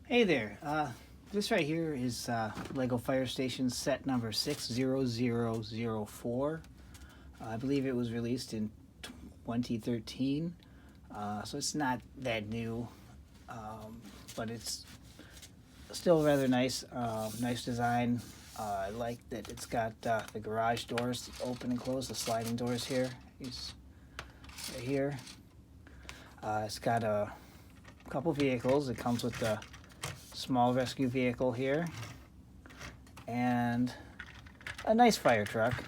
Hey there. This right here is Lego Fire Station set number 60004. I believe it was released in 2013, so it's not that new, but it's still rather nice. Nice design. I like that it's got the garage doors open and close, the sliding doors here. These right here. It's got a couple vehicles. It comes with the small rescue vehicle here and a nice fire truck.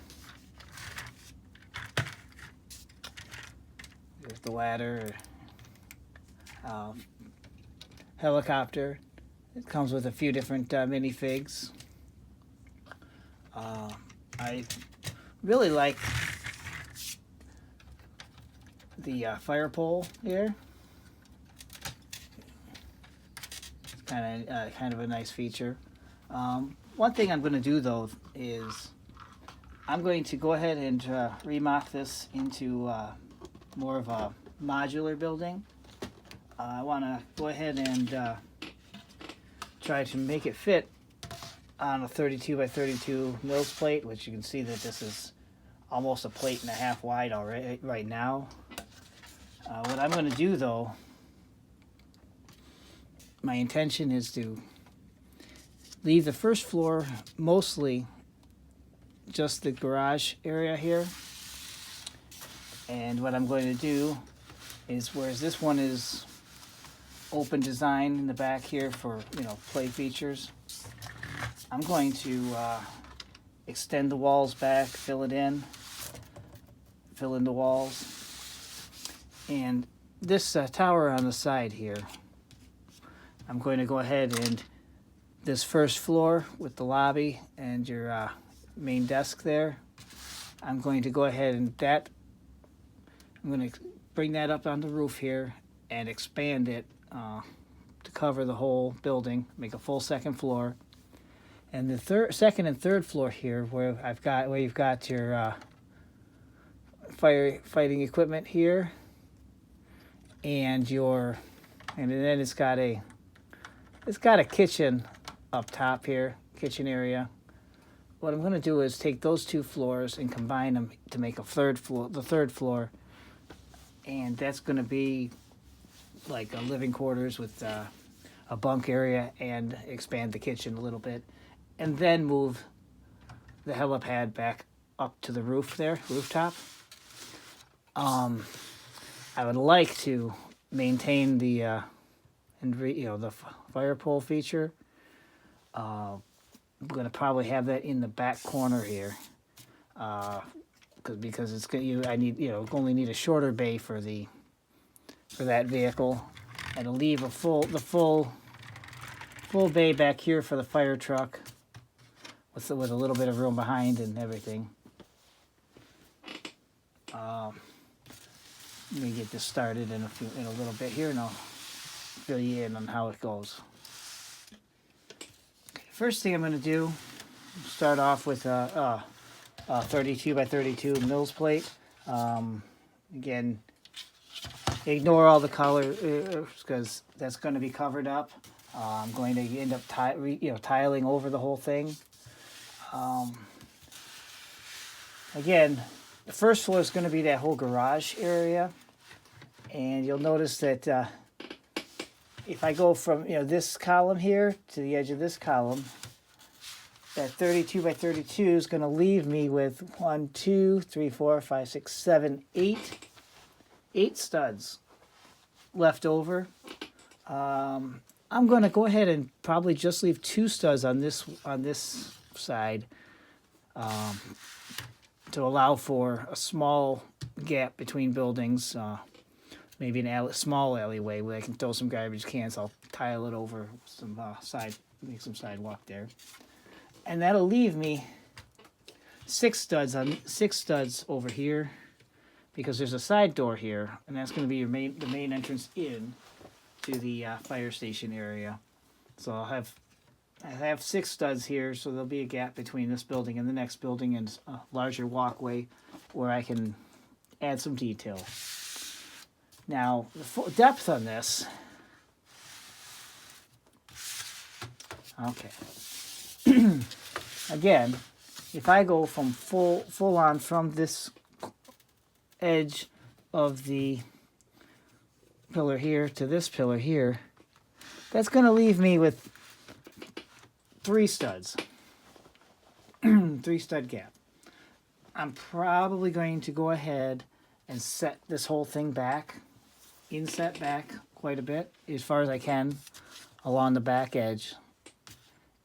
There's the ladder, helicopter. It comes with a few different minifigs. I really like the fire pole here. Kind of a nice feature. One thing I'm going to do though is I'm going to go ahead and remodel this into more of a modular building. I want to go ahead and try to make it fit on a 32 by 32 Mills plate, which you can see that this is almost a plate and a half wide already right now. What I'm going to do though, my intention is to leave the first floor mostly just the garage area here. And what I'm going to do is, whereas this one is open design in the back here for, play features, I'm going to extend the walls back, fill in the walls. And this tower on the side here, I'm going to go ahead and this first floor with the lobby and your main desk there, I'm going to go ahead and I'm going to bring that up on the roof here and expand it to cover the whole building, make a full second floor. And the second and third floor here, where you've got your firefighting equipment here, and then it's got a kitchen up top here, kitchen area. What I'm going to do is take those two floors and combine them to make the third floor, and that's going to be like a living quarters with a bunk area, and expand the kitchen a little bit, and then move the helipad back up to the rooftop. I would like to maintain the the fire pole feature. I'm gonna probably have that in the back corner here, because it's only need a shorter bay for that vehicle, and to leave the full bay back here for the fire truck, with a little bit of room behind and everything. Let me get this started in a little bit here, and I'll fill you in on how it goes. Okay, first thing I'm going to do, start off with a 32 by 32 Mills plate. Again, ignore all the colors because that's going to be covered up. I'm going to end up tiling over the whole thing. Again, the first floor is going to be that whole garage area, and you'll notice that if I go from this column here to the edge of this column, that 32 by 32 is going to leave me with 1, 2, 3, 4, 5, 6, 7, 8 studs left over. I'm going to go ahead and probably just leave 2 studs on this side, to allow for a small gap between buildings, maybe small alleyway where I can throw some garbage cans. I'll tile it over some make some sidewalk there, and that'll leave me 6 studs over here, because there's a side door here, and that's going to be the main entrance in to the fire station area. So I have 6 studs here, so there'll be a gap between this building and the next building, and a larger walkway where I can add some detail. Now, the depth on this Okay. Again, if I go from full on from this edge of the pillar here to this pillar here, that's going to leave me with 3 studs. 3 stud gap. I'm probably going to go ahead and set this whole thing back, inset back quite a bit, as far as I can, along the back edge,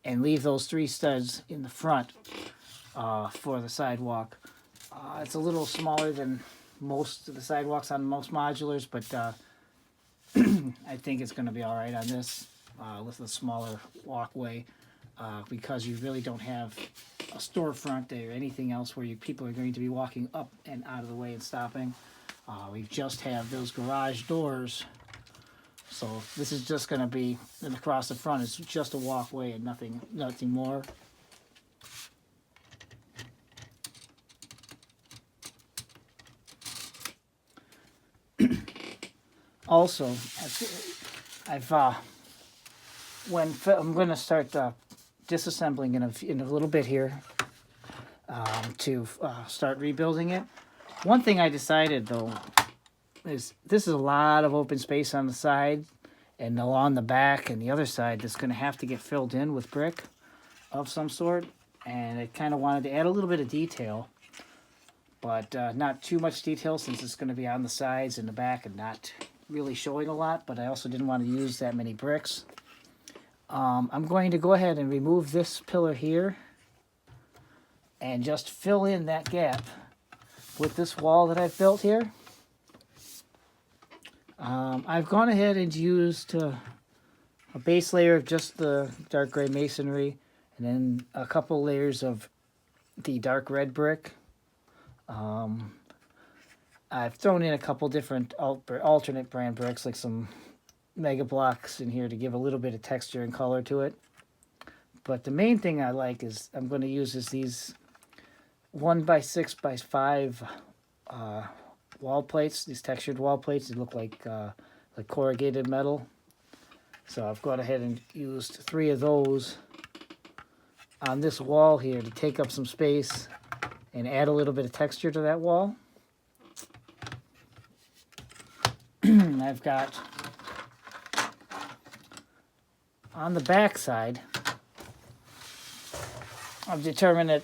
and leave those 3 studs in the front for the sidewalk. It's a little smaller than most of the sidewalks on most modulars, but I think it's going to be all right on this with a smaller walkway because you really don't have a storefront or anything else where people are going to be walking up and out of the way and stopping. We just have those garage doors, so this is just going to be across the front. It's just a walkway and nothing more. Also, I'm going to start disassembling in a little bit here to start rebuilding it. One thing I decided though is this is a lot of open space on the side and along the back and the other side that's going to have to get filled in with brick of some sort, and I kind of wanted to add a little bit of detail, but not too much detail since it's going to be on the sides and the back and not really showing a lot, but I also didn't want to use that many bricks. I'm going to go ahead and remove this pillar here and just fill in that gap with this wall that I've built here. I've gone ahead and used a base layer of just the dark gray masonry and then a couple layers of the dark red brick. I've thrown in a couple different alternate brand bricks, like some Mega Blocks in here to give a little bit of texture and color to it. But the main thing I like is I'm going to use these 1x6x5 wall plates, these textured wall plates. They look like corrugated metal. So I've gone ahead and used 3 of those on this wall here to take up some space and add a little bit of texture to that wall. I've got on the back side, I've determined that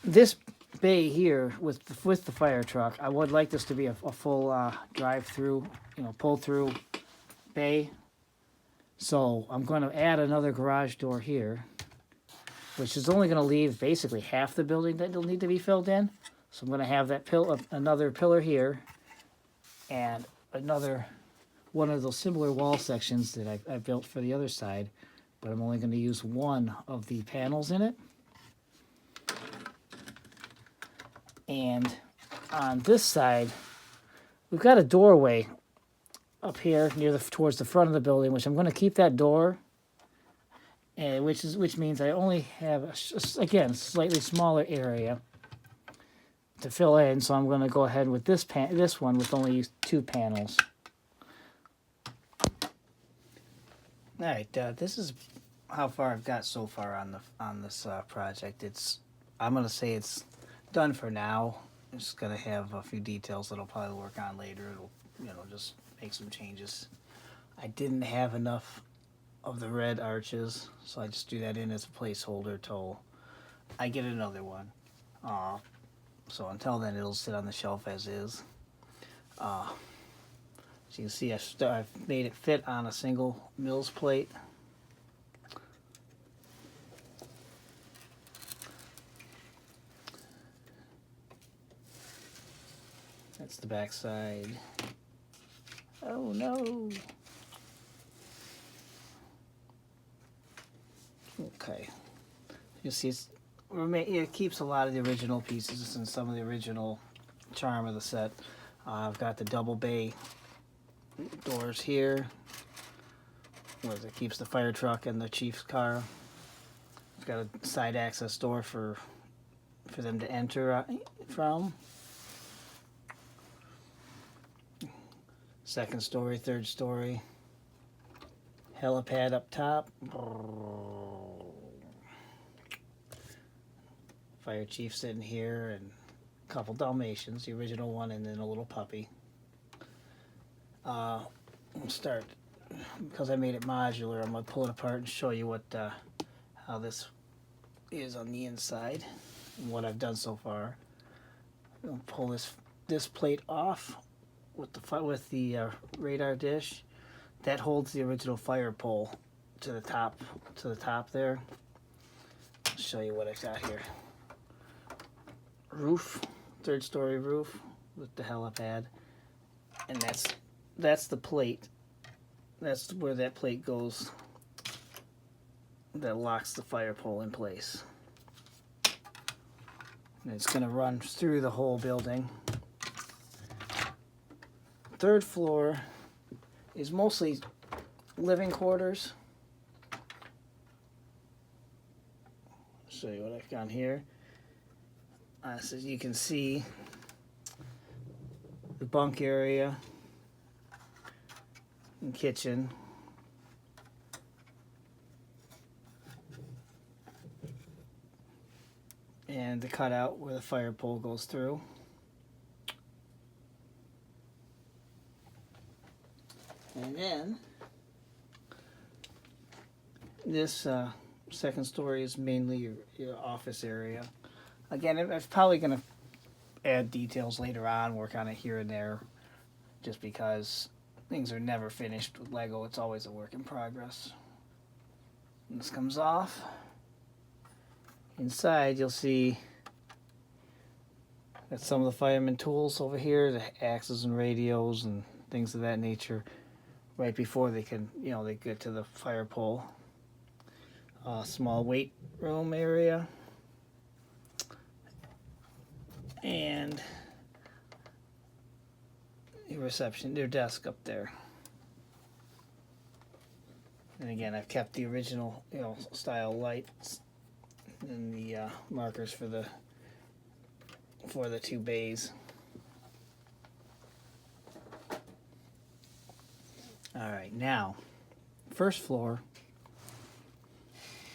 this bay here with the fire truck, I would like this to be a full drive-through, pull-through bay. So I'm going to add another garage door here, which is only going to leave basically half the building that will need to be filled in. So I'm going to have that another pillar here and another one of those similar wall sections that I built for the other side, but I'm only going to use one of the panels in it. And on this side, we've got a doorway up here towards the front of the building, which I'm going to keep that door, and which means I only have again slightly smaller area to fill in. So I'm going to go ahead with this one with only 2 panels. All right, this is how far I've got so far on this project. I'm going to say it's done for now. I'm just going to have a few details that I'll probably work on later. It'll just make some changes. I didn't have enough of the red arches, so I just do that in as a placeholder till I get another one. So until then, it'll sit on the shelf as is. So you can see I've made it fit on a single Mills plate. That's the back side. Oh no. Okay. You see it keeps a lot of the original pieces and some of the original charm of the set. I've got the double bay doors here, where it keeps the fire truck and the chief's car. I've got a side access door for them to enter from. Second story, third story. helipad up top. Fire chief sitting here, and a couple Dalmatians, the original one, and then a little puppy. We'll start, because I made it modular, I'm going to pull it apart and show you what how this is on the inside and what I've done so far. I'll pull this plate off with the radar dish. That holds the original fire pole to the top there. I'll show you what I've got here. Roof, 3rd story roof with the helipad, and that's the plate. That's where that plate goes that locks the fire pole in place. And it's going to run through the whole building. 3rd floor is mostly living quarters. I'll show you what I've got here. So you can see the bunk area and kitchen. And the cutout where the fire pole goes through. And then this 2nd story is mainly your office area. Again, I'm probably going to add details later on, work on it here and there, just because things are never finished with Lego. It's always a work in progress. And this comes off. Inside, you'll see got some of the fireman tools over here, the axes and radios and things of that nature, right before they can, they get to the fire pole. Small weight room area. And their desk up there. And again, I've kept the original, style lights and the markers for the 2 bays. All right, now, 1st floor.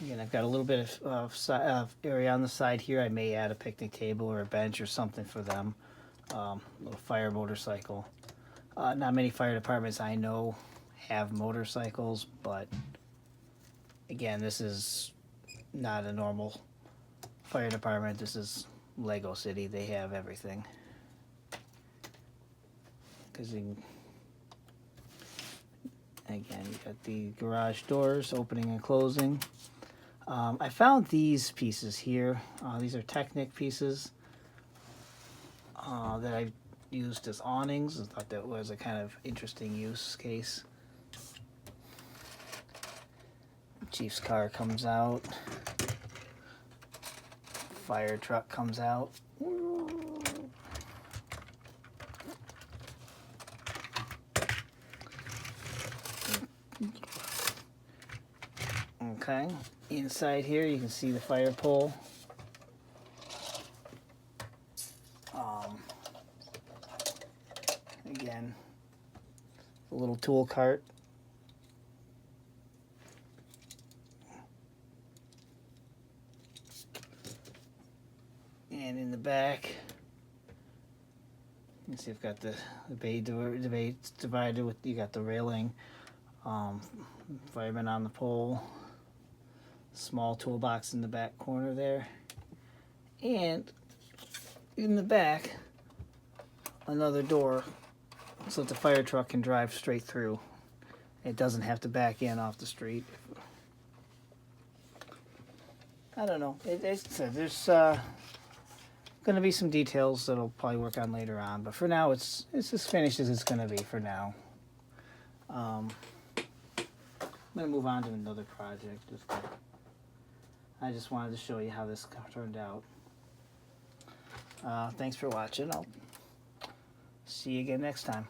Again, I've got a little bit of area on the side here. I may add a picnic table or a bench or something for them. Little fire motorcycle. Not many fire departments I know have motorcycles, but again, this is not a normal fire department. This is Lego City. They have everything. Because again, you got the garage doors opening and closing. I found these pieces here. These are Technic pieces that I used as awnings. I thought that was a kind of interesting use case. Chief's car comes out. Fire truck comes out. Okay, inside here you can see the fire pole. Again, a little tool cart. And in the back, you can see I've got the bay divided with, you got the railing, fireman on the pole, small toolbox in the back corner there, and in the back, another door so that the fire truck can drive straight through. It doesn't have to back in off the street. I don't know. There's going to be some details that I'll probably work on later on, but for now it's as finished as it's going to be for now. I'm going to move on to another project. I just wanted to show you how this turned out. Thanks for watching. I'll see you again next time.